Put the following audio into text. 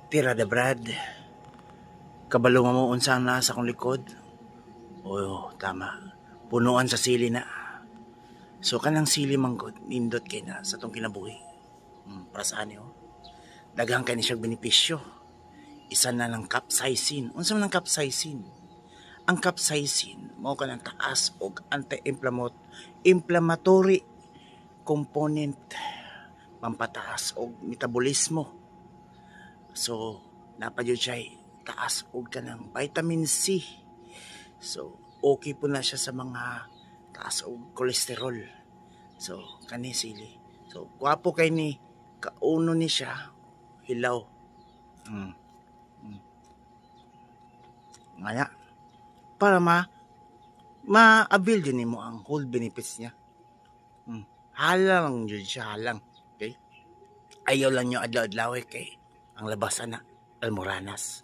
Tira de Brad, kabalo mo unsa na sa kong likod. Oo, tama. Punuan sa sili na. So kanang sili manggod, nindot kay na sa tong kinabuhi. Para saan niyo? Daghang kay ni siyang benepisyo. Isa na ng capsaicin. Unsa man ang capsaicin? Ang capsaicin mao kanang taas og anti-inflammatory component, pampataas og metabolismo. So napadyod siya taas og kanang vitamin C. So okay po na siya sa mga taas og kolesterol. So kani sili. So gwapo kay ni kauno ni siya hilaw. Ngaya para ma-avail din nimo ang whole benefits niya. Halang yun siya, halang. Okay? Ayaw lang nyo adlaw-adlaw kay ang labasan na almoranas.